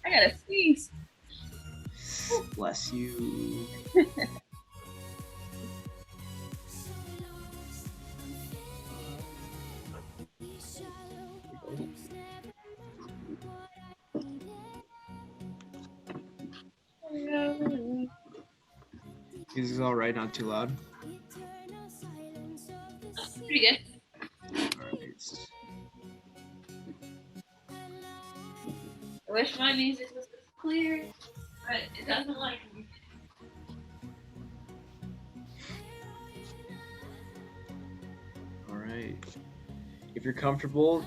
I gotta sneeze. Bless you. Music's all right, not too loud. Pretty good. All right. I wish my music was clear, but it doesn't like me. All right. If you're comfortable,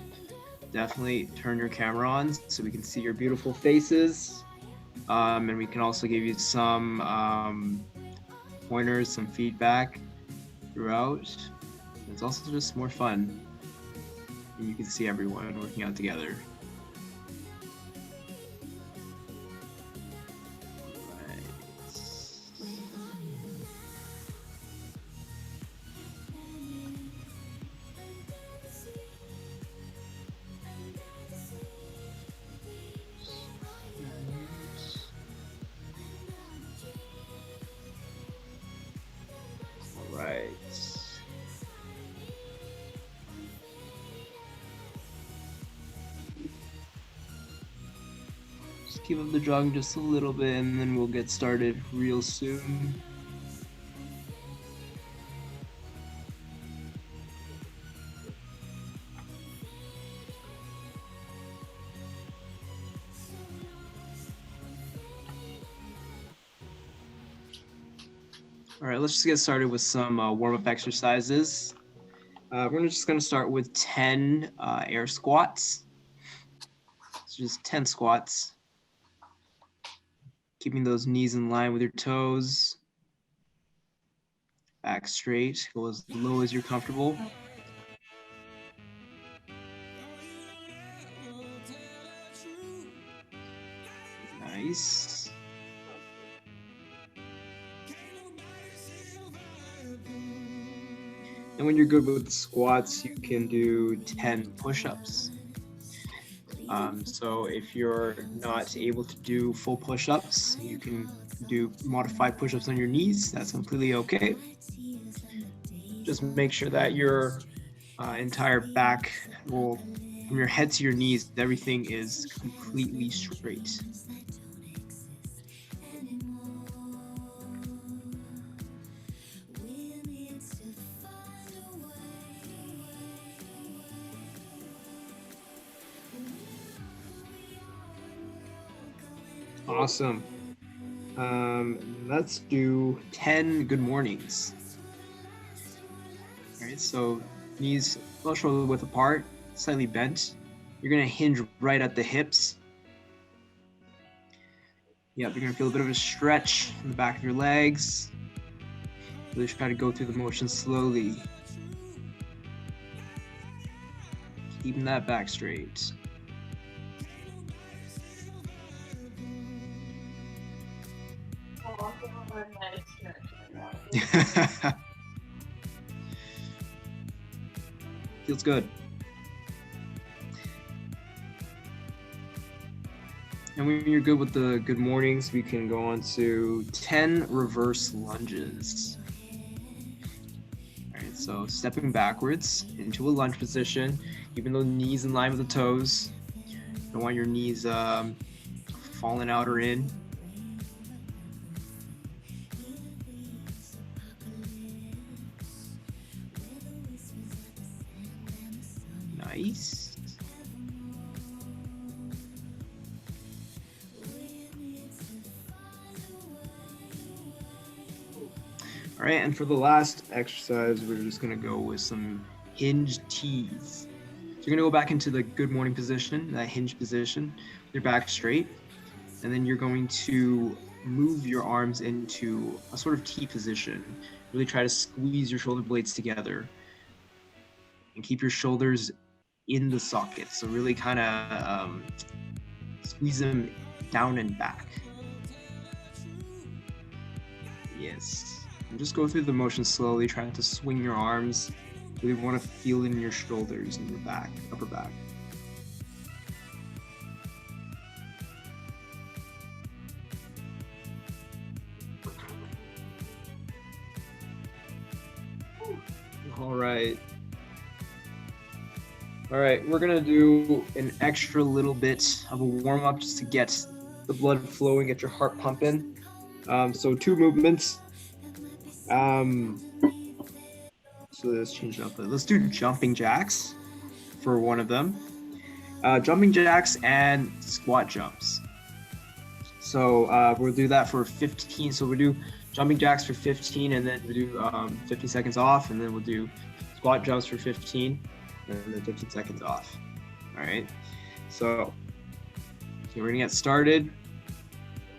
definitely turn your camera on so we can see your beautiful faces. And we can also give you some pointers, some feedback throughout. It's also just more fun. And you can see everyone working out together. Right. Just keep up the jogging just a little bit and then we'll get started real soon. All right, let's just get started with some warm-up exercises. We're just going to start with 10 air squats. So just 10 squats. Keeping those knees in line with your toes. Back straight, go as low as you're comfortable. Nice. And when you're good with the squats, you can do 10 push-ups. So if you're not able to do full push-ups, you can do modified push-ups on your knees. That's completely okay. Just make sure that your entire back, well, from your head to your knees, everything is completely straight. Awesome. Let's do 10 good mornings. All right, so knees well shoulder width apart, slightly bent. You're gonna hinge right at the hips. Yep, you're gonna feel a bit of a stretch in the back of your legs. Really try to go through the motion slowly. Keeping that back straight. Feels good. And when you're good with the good mornings, we can go on to 10 reverse lunges. All right, so stepping backwards into a lunge position, keeping the knees in line with the toes. You don't want your knees falling out or in. Nice. All right, and for the last exercise, we're just gonna go with some hinge tees. So you're gonna go back into the good morning position, that hinge position, with your back straight, and then you're going to move your arms into a sort of T position. Really try to squeeze your shoulder blades together and keep your shoulders in the socket. So really kind of squeeze them down and back. Yes. And just go through the motion slowly, trying to swing your arms. Really want to feel it in your shoulders and your back, upper back. right. All right, we're gonna do an extra little bit of a warm up just to get the blood flowing, get your heart pumping. So 2 movements. So let's change it up. Let's do jumping jacks for one of them. Jumping jacks and squat jumps. So we'll do that for 15. So we'll do jumping jacks for 15, and then we'll do 50 seconds off, and then we'll do squat jumps for 15, and then 15 seconds off. All right. So we're gonna get started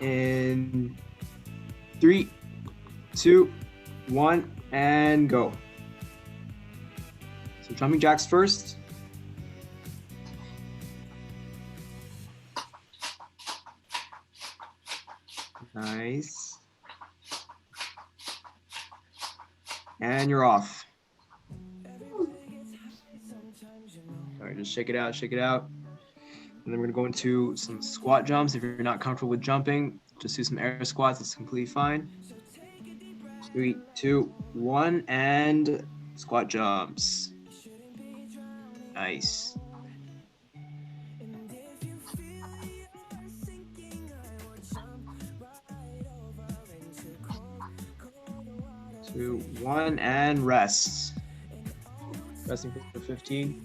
in 3, 2, 1, and go. So jumping jacks first. Nice. And you're off. All right, just shake it out, shake it out. And then we're gonna go into some squat jumps. If you're not comfortable with jumping, just do some air squats, it's completely fine. 3, 2, 1, and squat jumps. Nice. 2, 1, and rest. Resting for 15.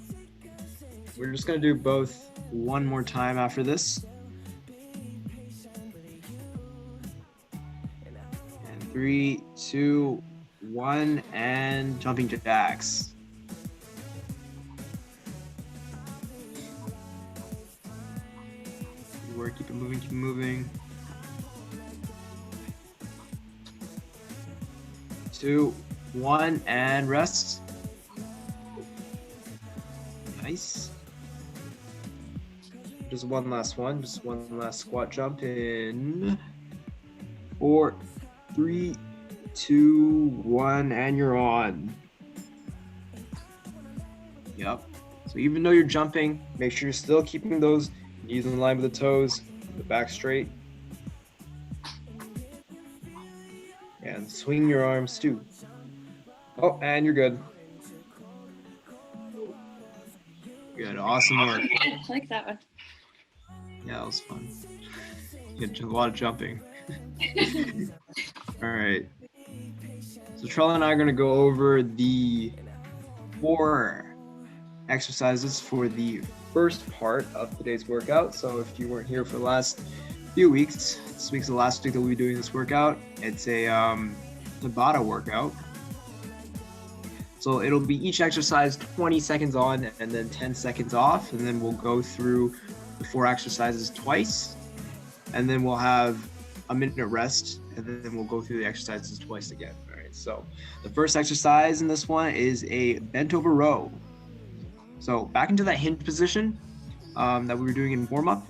We're just gonna do both one more time after this. And 3, 2, 1, and jumping jacks. Good work, keep it moving, keep it moving. 2, 1, and rest. Nice. Just one last one, just one last squat jump in 4, 3, 2, 1, and you're on. Yep. So even though you're jumping, make sure you're still keeping those knees in line with the toes, the back straight. And swing your arms too. Oh, and you're good. Good, awesome work. I like that one. Yeah, that was fun. You did a lot of jumping. All right. So Trella and I are going to go over the 4 exercises for the first part of today's workout. So if you weren't here for the last few weeks, this week's the last week that we'll be doing this workout. It's a Tabata workout. So it'll be each exercise 20 seconds on and then 10 seconds off, and then we'll go through the 4 exercises twice, and then we'll have a minute rest, and then we'll go through the exercises twice again. All right, so the first exercise in this one is a bent over row. So back into that hinge position that we were doing in warm-up,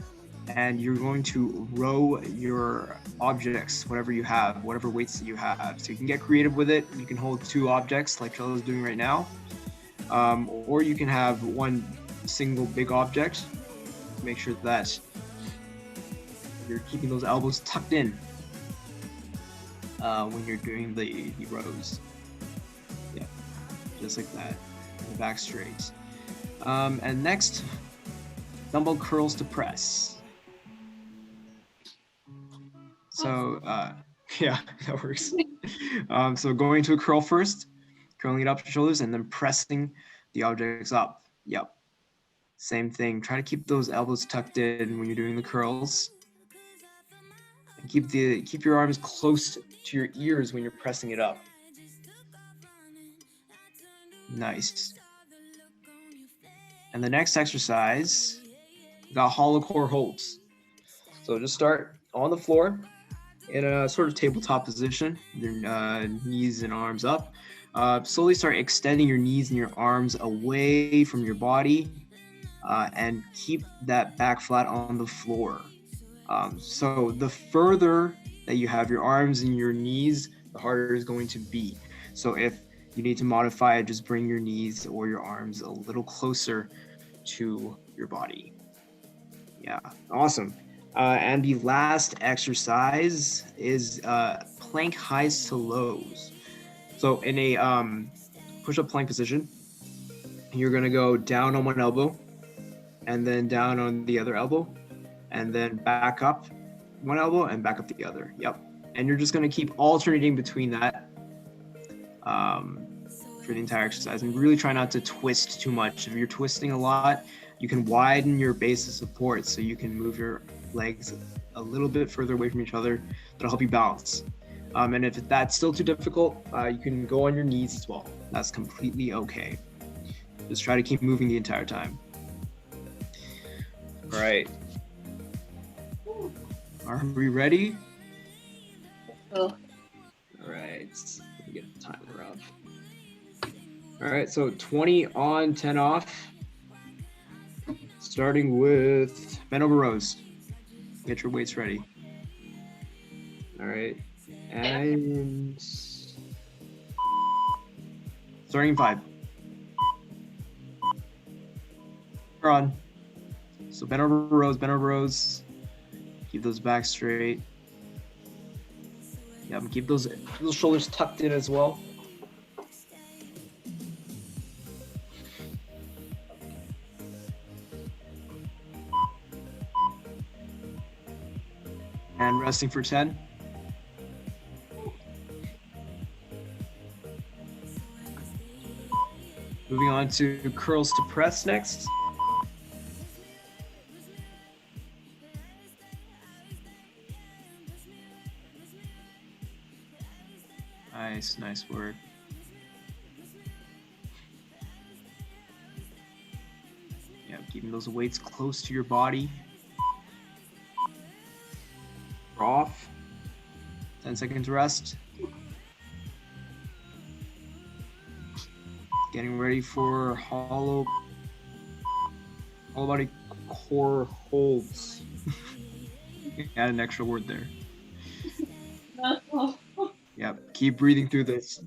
and you're going to row your objects, whatever you have, whatever weights that you have. So you can get creative with it. You can hold 2 objects like Trella's doing right now, or you can have one single big object. Make sure that you're keeping those elbows tucked in when you're doing the rows. Yeah, just like that, and the back straight. And next, dumbbell curls to press. So yeah, that works. So going to a curl first, curling it up your shoulders, and then pressing the objects up. Yep. Same thing. Try to keep those elbows tucked in when you're doing the curls. And keep your arms close to your ears when you're pressing it up. Nice. And the next exercise, we got hollow core holds. So just start on the floor in a sort of tabletop position, your knees and arms up. Slowly start extending your knees and your arms away from your body, and keep that back flat on the floor. So the further that you have your arms and your knees, the harder it's going to be. So if you need to modify it, just bring your knees or your arms a little closer to your body. Yeah, awesome. And the last exercise is plank highs to lows. So in a push-up plank position. You're gonna go down on one elbow, and then down on the other elbow, and then back up one elbow and back up the other. Yep. And you're just gonna keep alternating between that for the entire exercise, and really try not to twist too much. If you're twisting a lot, you can widen your base of support so you can move your legs a little bit further away from each other. That'll help you balance. And if that's still too difficult, you can go on your knees as well. That's completely okay. Just try to keep moving the entire time. All right. Are we ready? Oh. All right. Let me get the timer up. All right. So 20 on, 10 off. Starting with bent over rows. Get your weights ready. All right. And starting in 5. We're on. So bent over rows. Keep those back straight. Yeah, and keep those shoulders tucked in as well. And resting for 10. Moving on to curls to press next. Nice work. Yeah, keeping those weights close to your body. Off. 10 seconds rest. Getting ready for hollow body core holds. Add an extra word there. No. Yep, keep breathing through this.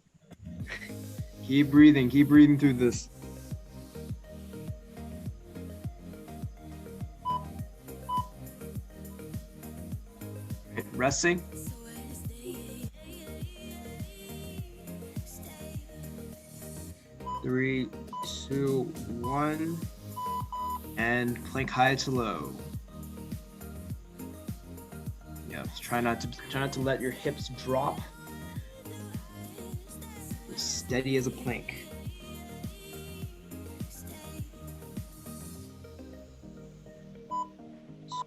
Keep breathing through this. Okay, resting. Three, 2, 1, and plank high to low. Yeah, try not to let your hips drop. As steady as a plank.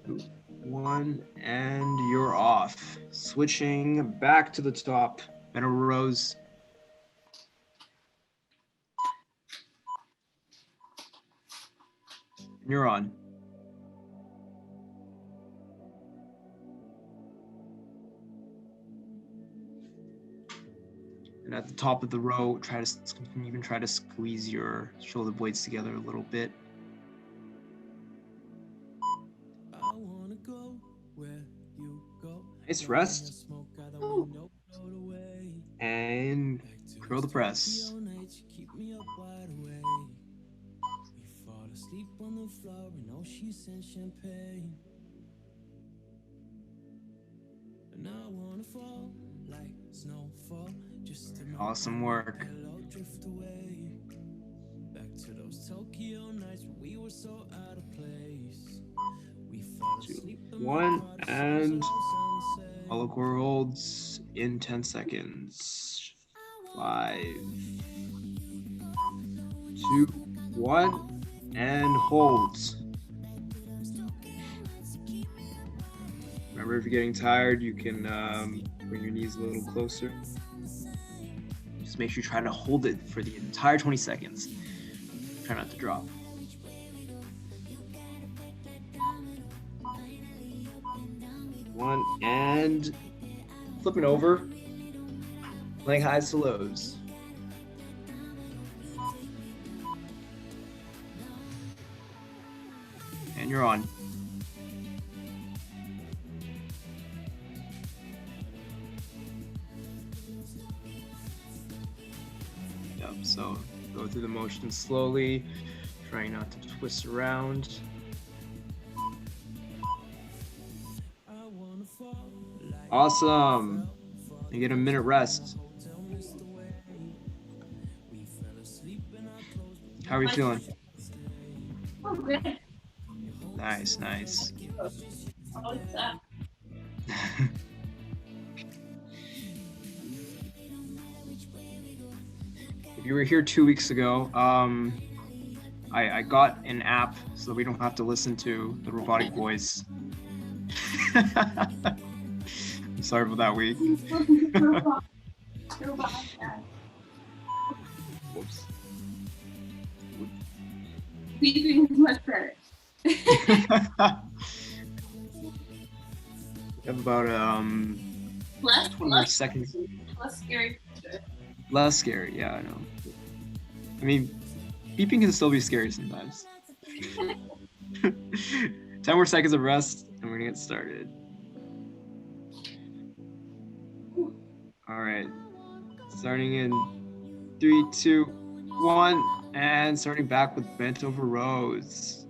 2, 1, and you're off. Switching back to the top. Bent over rows. You're on. And at the top of the row, try to squeeze your shoulder blades together a little bit. Nice rest. Ooh. And curl the press. Awesome work. 2, 1, and hollow core holds in 10 seconds. 5, 2, 1, and holds. Remember, if you're getting tired, you can bring your knees a little closer. Just make sure you try to hold it for the entire 20 seconds. Try not to drop. One, and flipping over, plank highs to lows. And you're on. Yep, so go through the motion slowly, trying not to twist around. Awesome. You get a minute rest. How are you feeling? Oh, good. Nice, nice. Oh, it's up. If you were here 2 weeks ago, I got an app so we don't have to listen to the robotic voice. I'm sorry about that week. Whoops. Beeping is much better. We have about Less 20 more seconds. less scary. Less scary, yeah, I know. I mean, beeping can still be scary sometimes. 10 more seconds of rest, and we're gonna get started. All right, starting in 3, 2, 1, and starting back with bent over rows.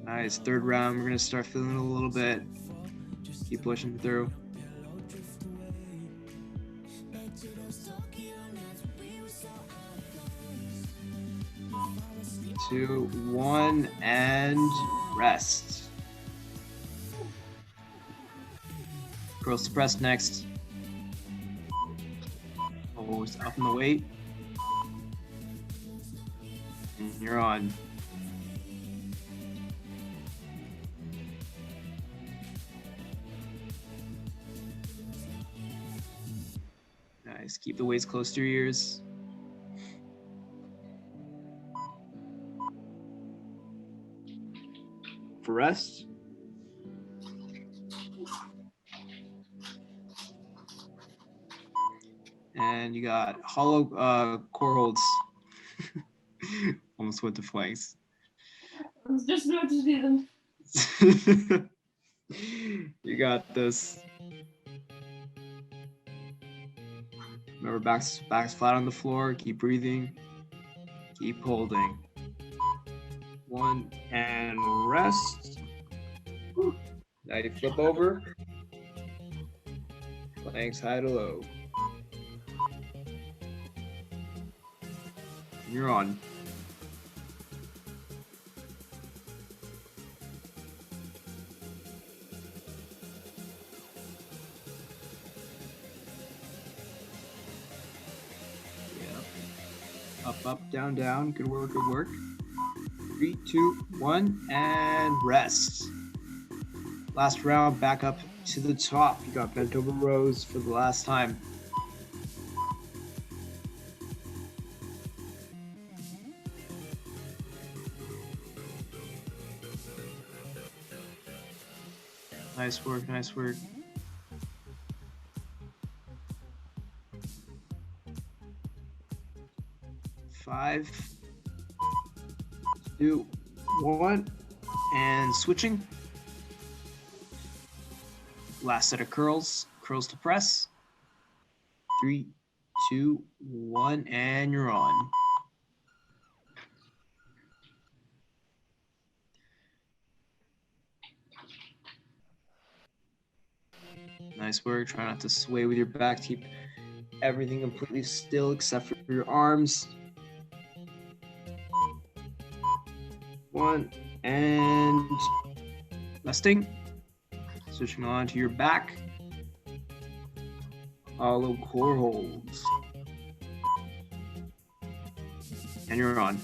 Nice, third round, we're gonna start feeling it a little bit. Keep pushing through. 2, 1, and rest. Curls to press next. Always up in the weight. And you're on. Nice. Keep the weights close to your ears. For rest. And you got hollow core holds. Almost went to flanks. I was just about to do them. You got this. Remember, back's flat on the floor. Keep breathing. Keep holding. 1, and rest. Now you flip over. Planks high to low. You're on. Yeah. Up, down, down. Good work, good work. 3, 2, 1, and rest. Last round, back up to the top. You got bent over rows for the last time. Nice work, nice work. Five, 2, 1, and switching. Last set of curls to press. 3, 2, 1, and you're on. Nice work. Try not to sway with your back. Keep everything completely still except for your arms. 1, and resting. Switching on to your back. Hollow core holds. And you're on.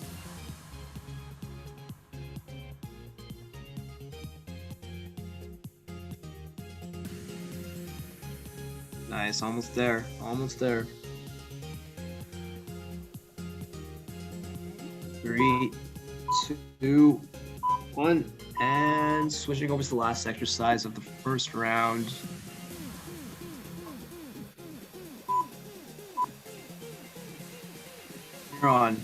Nice, almost there, almost there. 3, 2, 1, and switching over to the last exercise of the first round. You're on.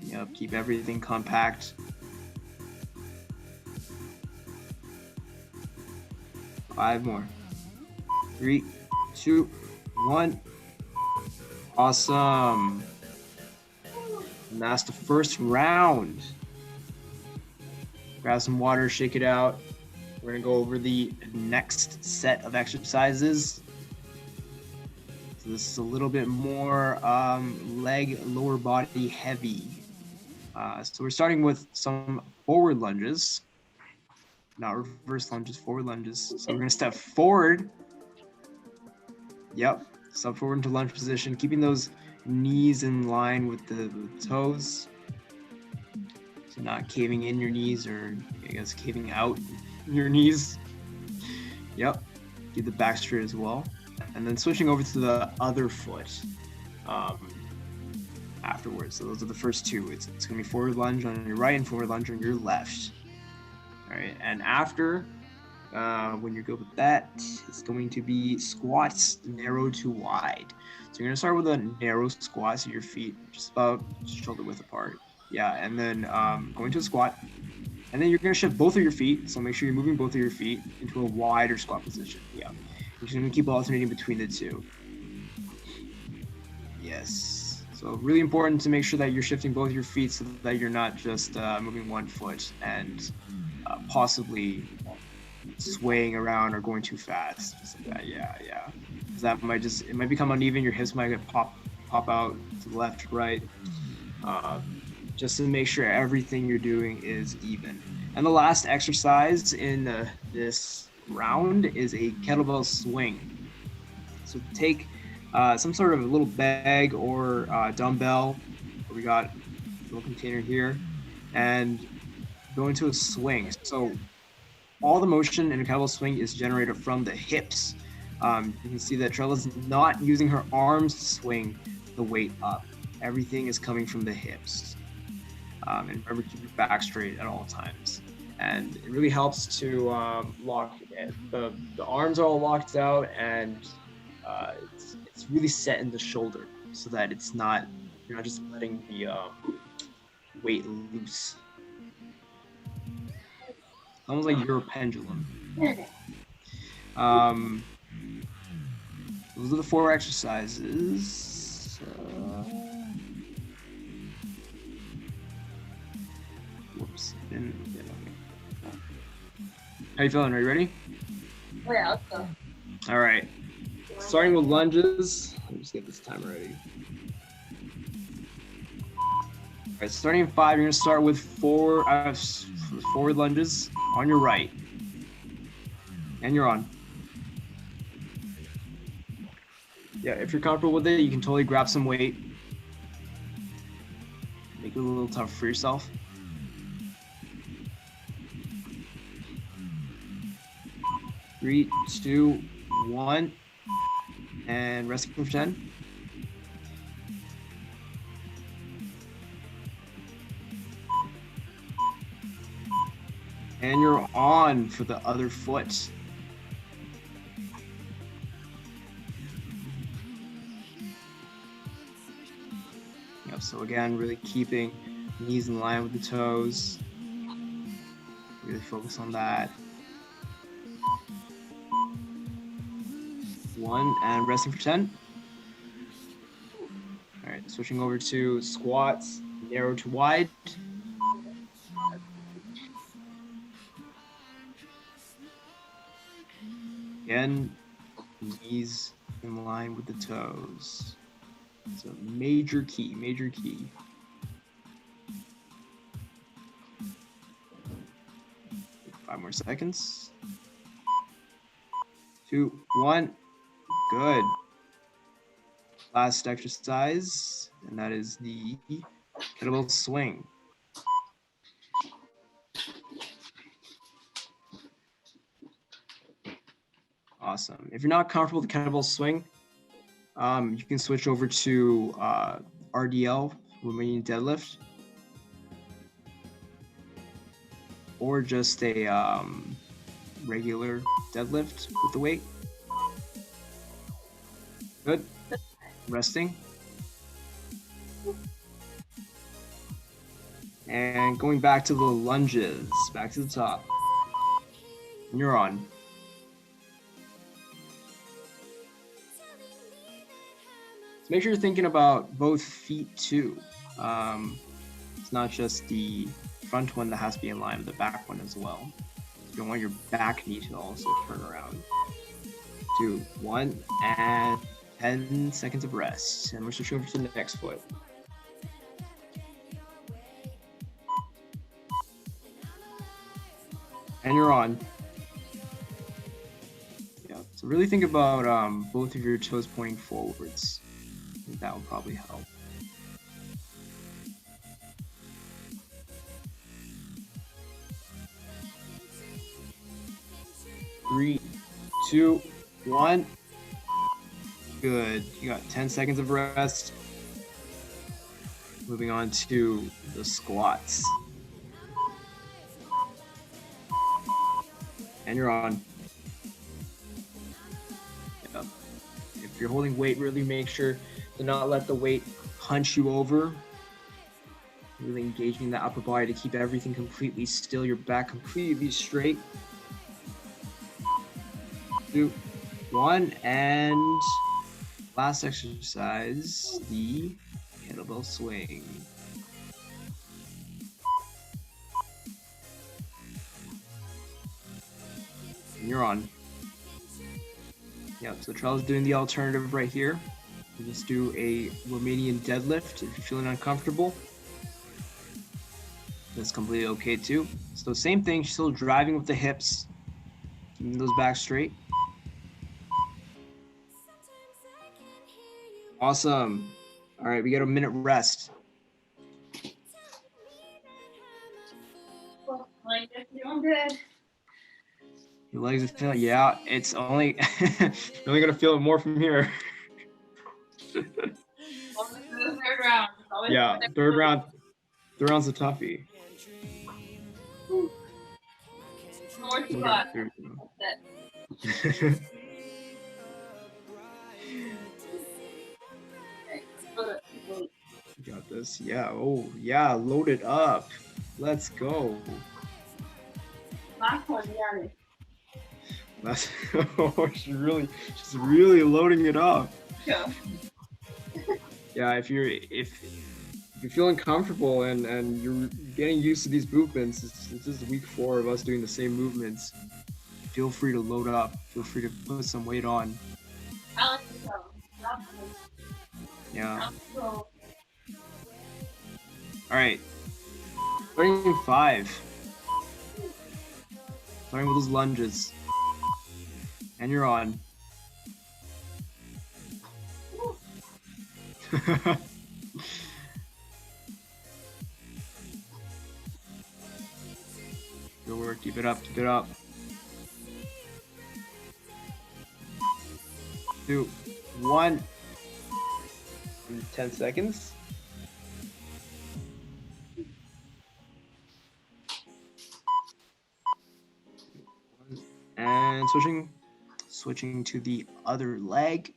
Yep, keep everything compact. 5 more. 3, 2, 1. Awesome. And that's the first round. Grab some water, shake it out. We're gonna go over the next set of exercises. So this is a little bit more leg, lower body heavy. So we're starting with some forward lunges, not reverse lunges, forward lunges. So we're gonna step forward. Yep, step forward into lunge position, keeping those knees in line with the toes. So not caving in your knees, or I guess caving out your knees. Yep, keep the back straight as well. And then switching over to the other foot afterwards. So those are the first two. It's going to be forward lunge on your right and forward lunge on your left. All right, and after, when you're good with that, it's going to be squats narrow to wide. So you're going to start with a narrow squat, so your feet just about shoulder width apart. Yeah, and then going to a squat. And then you're going to shift both of your feet, so make sure you're moving both of your feet into a wider squat position. Yeah, you're just going to keep alternating between the two. Yes, so really important to make sure that you're shifting both your feet so that you're not just moving one foot and possibly swaying around or going too fast. Just like that. Yeah. Because that it might become uneven. Your hips might get pop out to the left, right. Just to make sure everything you're doing is even. And the last exercise in this round is a kettlebell swing. So take some sort of a little bag or dumbbell. We got a little container here, and go into a swing. So all the motion in a kettlebell swing is generated from the hips. You can see that Trella's not using her arms to swing the weight up. Everything is coming from the hips. And remember, keep your back straight at all times. And it really helps to lock it. The arms are all locked out, and it's really set in the shoulder so that you're not just letting the weight loose. Almost like you're a pendulum. Those are the 4 exercises. Whoops. How you feeling? Are you ready? Yeah, let's go. All right. Starting with lunges. Let me just get this timer ready. All right, starting in 5, you're gonna start with forward lunges on your right. And you're on. Yeah, if you're comfortable with it, you can totally grab some weight. Make it a little tough for yourself. Three, 2, 1, and resting for 10. And you're on for the other foot. Yep, so again, really keeping knees in line with the toes. Really focus on that. 1, and resting for 10. All right, switching over to squats, narrow to wide. Again, knees in line with the toes. It's a major key. 5 more seconds. 2, 1. Good. Last exercise, and that is the kettlebell swing. Awesome. If you're not comfortable with the kettlebell swing, you can switch over to RDL, Romanian deadlift, or just a regular deadlift with the weight. Good. Resting. And going back to the lunges, back to the top. And you're on. So make sure you're thinking about both feet too. It's not just the front one that has to be in line with the back one as well. You don't want your back knee to also turn around. 2, 1, and 10 seconds of rest. And we're switching to the next foot. And you're on. Yeah, so really think about both of your toes pointing forwards. I think that will probably help. Three, 2, 1. Good. You got 10 seconds of rest. Moving on to the squats. And you're on. Yep. If you're holding weight, really make sure to not let the weight hunch you over. Really engaging the upper body to keep everything completely still, your back completely straight. 2, 1, and last exercise, the kettlebell swing. And you're on. Yep, so Charles doing the alternative right here. You just do a Romanian deadlift if you're feeling uncomfortable. That's completely okay too. So same thing, still driving with the hips, keeping those back straight. Awesome. All right, we got a minute rest. Like, it's doing good. Your legs are feeling, yeah, it's only, you're only gonna feel it more from here. Welcome to the third round. It's always Yeah, third round's a toughie. more to God. That's it. Okay, You got this. Yeah. Oh, yeah. Load it up. Let's go. last one, yeah. That's oh, she's really loading it up. Yeah. Yeah. If you're feeling comfortable and you're getting used to these movements, it's just week 4 of us doing the same movements. Feel free to load up. Feel free to put some weight on. I like to go. Yeah. Go. All right. Starting in 5. Starting with those lunges. And you're on. Good work. Keep it up. Keep it up. 2, 1. 10 seconds. And switching to the other leg.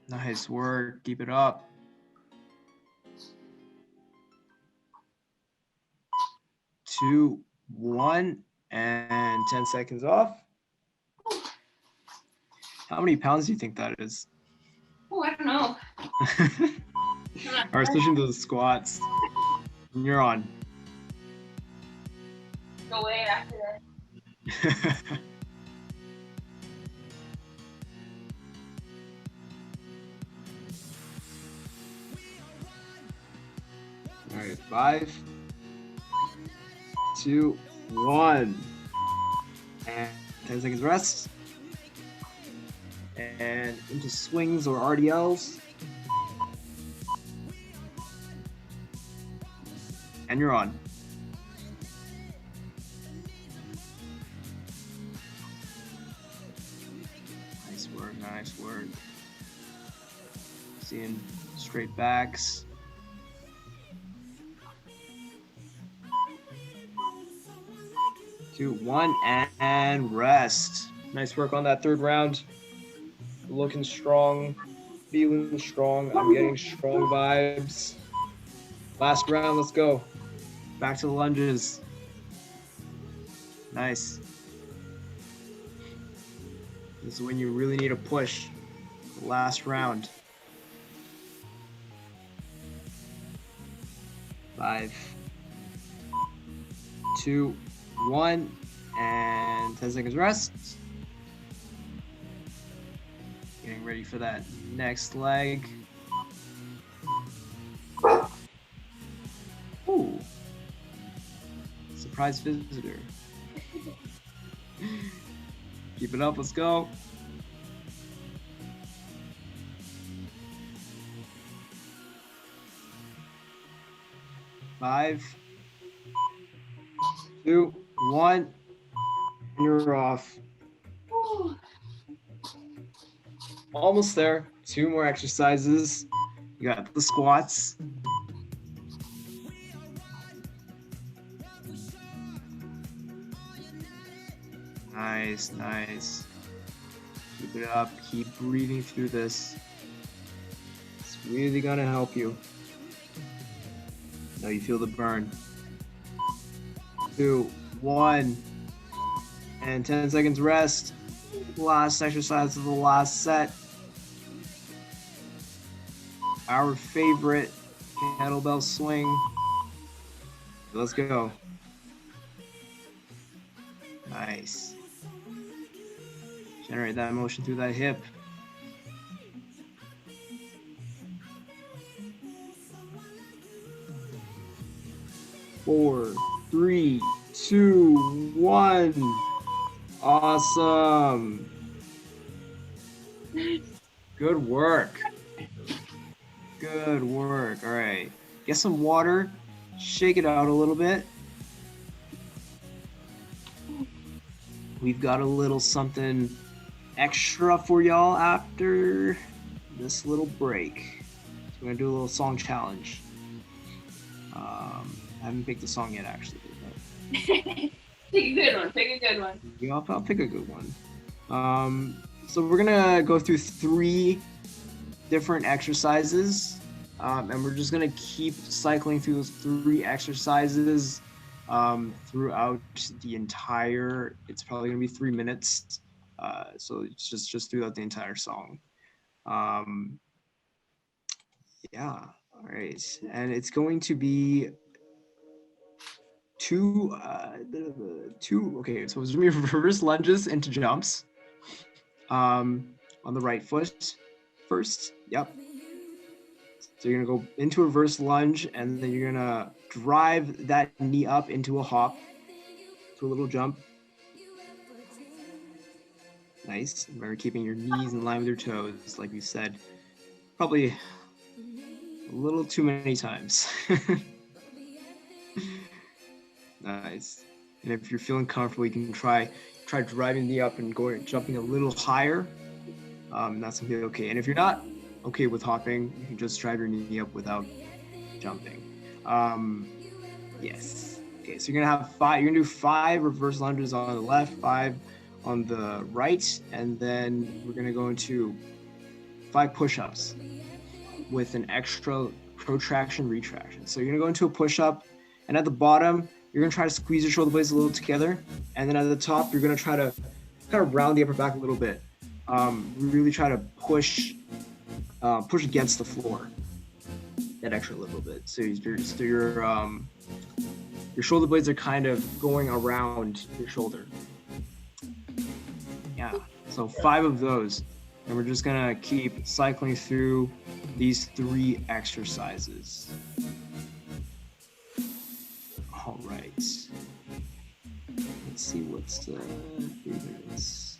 Nice work. Keep it up. 2, 1, and 10 seconds off. How many pounds do you think that is? Oh, I don't know. All right, switching to the squats. And you're on. Go away after that. All right, 5, 2, 1, and 10 seconds rest. And into swings or RDLs. And you're on. Nice work, nice work. Seeing straight backs. Two, 1, and rest. Nice work on that third round. Looking strong, feeling strong. I'm getting strong vibes. Last round, let's go. Back to the lunges. Nice. This is when you really need a push. The last round. 5, 2, 1, and 10 seconds rest. Getting ready for that next leg. Ooh. Surprise visitor. Keep it up, let's go. Five, 2, 1, and you're off. Almost there. 2 more exercises. You got the squats. Nice, nice. Keep it up. Keep breathing through this. It's really gonna help you. Now you feel the burn. 2, 1, and 10 seconds rest. Last exercise of the last set. Our favorite kettlebell swing. Let's go. Nice. Generate that motion through that hip. Four, 3, 2, 1. Awesome. Good work. Good work. All right. Get some water. Shake it out a little bit. We've got a little something extra for y'all after this little break. So we're gonna do a little song challenge. I haven't picked a song yet, actually. Pick a good one. Pick a good one. Yeah, I'll pick a good one. So we're gonna go through 3 different exercises, and we're just gonna keep cycling through those 3 exercises throughout the entire. It's probably gonna be 3 minutes. So it's just throughout the entire song. Yeah. All right, and it's going to be two. Okay, so it's gonna be reverse lunges into jumps. On the right foot first. Yep. So you're gonna go into a reverse lunge, and then you're gonna drive that knee up into a hop, to a little jump. Nice. Remember keeping your knees in line with your toes, like we said, probably a little too many times. Nice. And if you're feeling comfortable, you can try driving the knee up and jumping a little higher. That's gonna be okay. And if you're not okay with hopping, you can just drive your knee up without jumping. Yes. Okay, so you're gonna have 5. You're gonna do 5 reverse lunges on the left, 5 on the right, and then we're gonna go into 5 push-ups with an extra protraction, retraction. So you're gonna go into a push-up, and at the bottom, you're gonna try to squeeze your shoulder blades a little together, and then at the top, you're gonna try to kind of round the upper back a little bit. Really try to push against the floor that extra little bit. So your shoulder blades are kind of going around your shoulder. Yeah. So 5 of those, and we're just gonna keep cycling through these 3 exercises. All right. Let's see what's 3 minutes.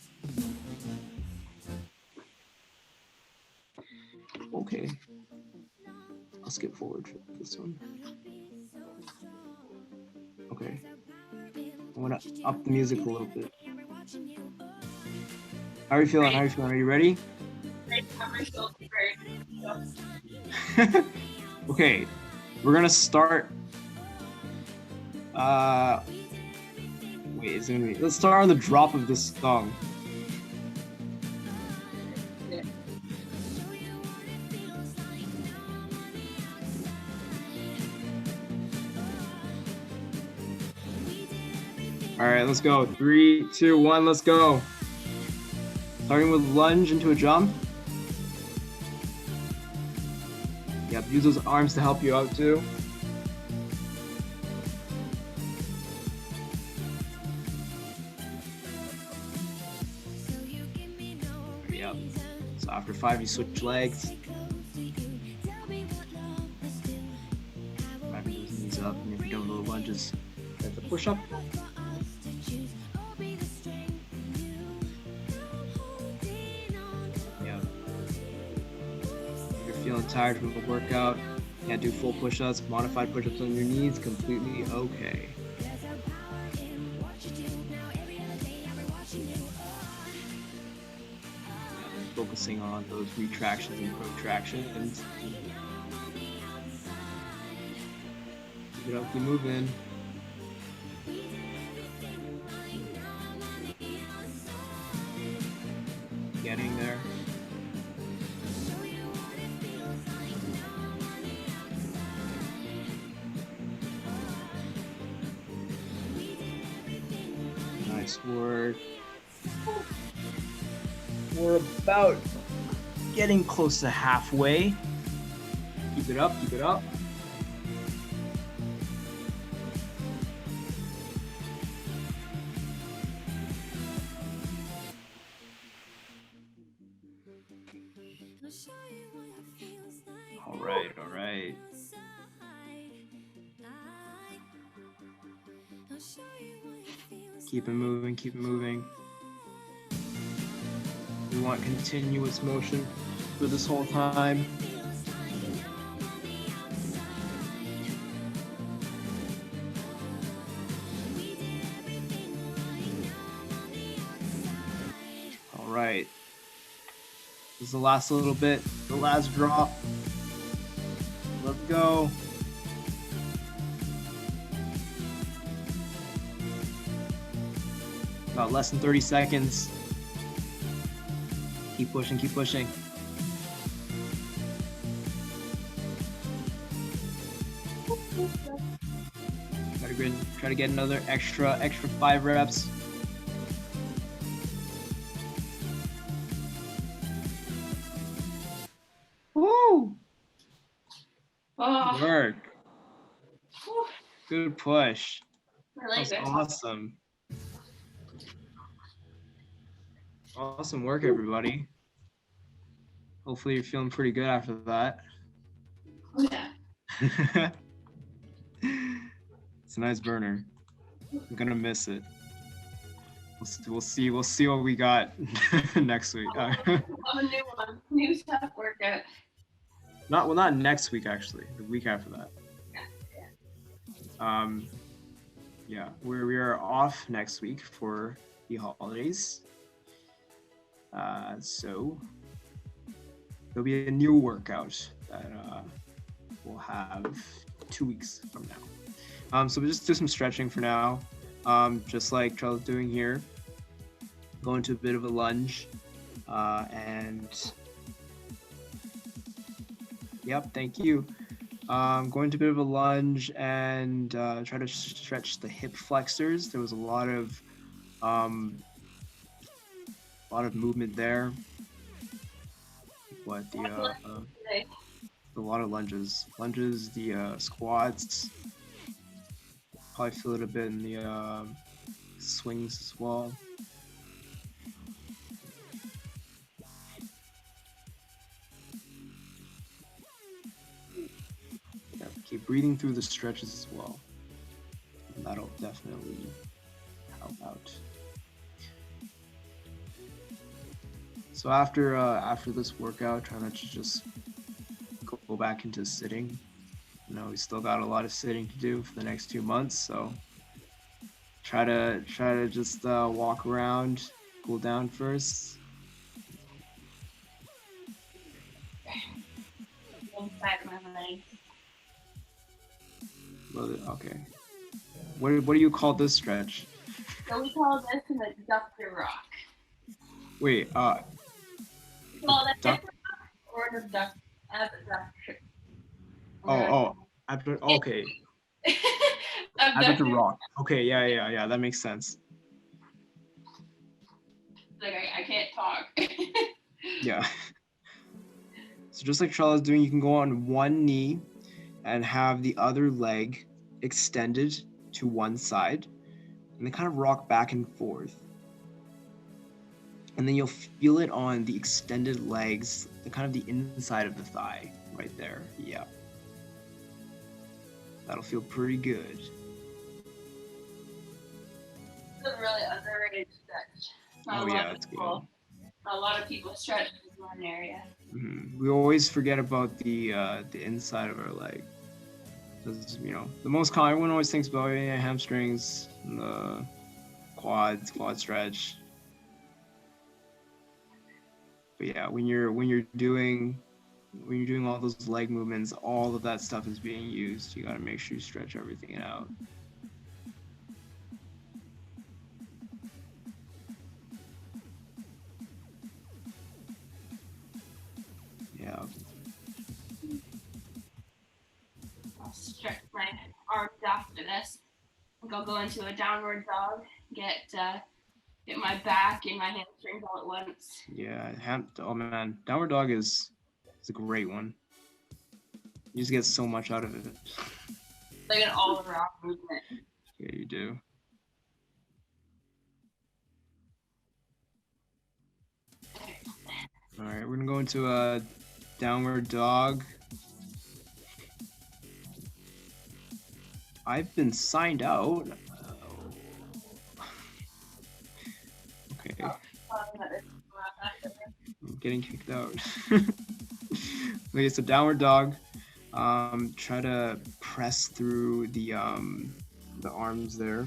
Okay. I'll skip forward for this one. Okay. I'm gonna up the music a little bit. How are you feeling? Are you ready? Okay. We're gonna start. Wait, let's start on the drop of this song. All right, let's go. 3, 2, 1, let's go. Starting with lunge into a jump. Yep, use those arms to help you out too. Yep. So after 5, you switch legs. Wrapping those knees up, and if you're doing little lunges, that's a push-up. Yeah. If you're feeling tired from the workout, can't do full push-ups, modified push-ups on your knees, completely okay. Focusing on those retractions and protractions. Keep it up, keep moving. Getting there. Nice work. We're about getting close to halfway. Keep it up, keep it up. All right, all right. Keep it moving, keep it moving. We want continuous motion for this whole time. All right. This is the last little bit, the last drop. Let's go. About less than 30 seconds. Keep pushing, keep pushing. Try to get another extra 5 reps. Woo! Oh, Good work. whew. Good push. I like That's this. awesome. Awesome work, everybody. Hopefully you're feeling pretty good after that. Oh, yeah. It's a nice burner. I'm gonna miss it. We'll see what we got next week. I'm a new one. New tough workout. Not next week, actually. The week after that. Yeah, we are off next week for the holidays. So there'll be a new workout that we'll have 2 weeks from now. So we'll just do some stretching for now, just like Charles is doing here. Go into a bit of a lunge, and yep, thank you. Go into a bit of a lunge and try to stretch the hip flexors. There was a lot of movement there. What a lot of lunges, the squats. Probably feel it a bit in the swings as well. Yeah, keep breathing through the stretches as well. And that'll definitely help out. So after this workout, try not to just go back into sitting. You know, we still got a lot of sitting to do for the next 2 months, so try to just walk around, cool down first. Inside my legs. Okay. What do you call this stretch? So we call this an abductor rock. Wait, We call it duck- abductor rock or an abduction. Okay. Abductor rock. Okay, yeah, that makes sense. Like I can't talk. Yeah. So just like Charles is doing, you can go on one knee and have the other leg extended to one side, and then kind of rock back and forth. And then you'll feel it on the extended legs, the kind of the inside of the thigh right there. Yeah. That'll feel pretty good. It's a really underrated stretch. Oh yeah, it's good. A lot of people stretch in one area. We always forget about the inside of our leg. Because, you know, the most common, everyone always thinks about hamstrings, and the quad stretch. But yeah, when you're doing all those leg movements, all of that stuff is being used. You got to make sure you stretch everything out. Yeah. I'll stretch my arms after this. I'll go into a downward dog, get my back and my hamstrings all at once. Yeah, oh man, downward dog is a great one. You just get so much out of it. Like an all-around movement. Yeah, you do. All right, we're gonna go into a downward dog. I've been signed out. Okay. I'm getting kicked out. Okay, so downward dog. Try to press through the arms there.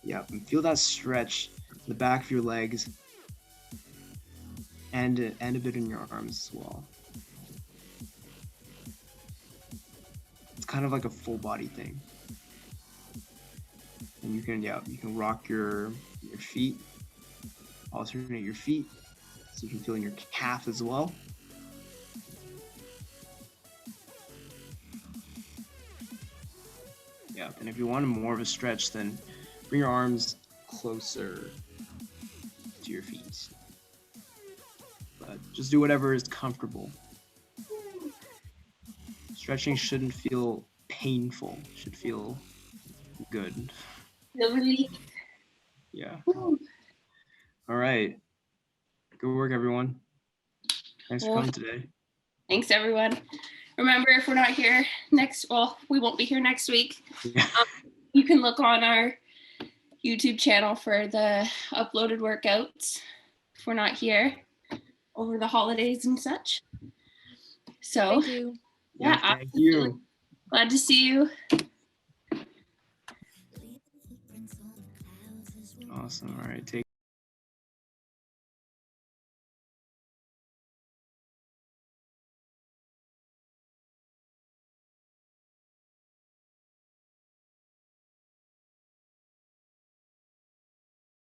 Yep, and feel that stretch in the back of your legs and a bit in your arms as well. It's kind of like a full body thing. And you can rock your feet, alternate your feet, so you can feel in your calf as well. Yeah, and if you want more of a stretch, then bring your arms closer to your feet. But just do whatever is comfortable. Stretching shouldn't feel painful. It should feel good. The relief. Yeah. All right. Good work, everyone. Thanks for coming today. Thanks, everyone. Remember, if we're not here we won't be here next week. Yeah. You can look on our YouTube channel for the uploaded workouts if we're not here over the holidays and such. So, thank you. Yeah, thank you. Glad to see you. Awesome. All right. Take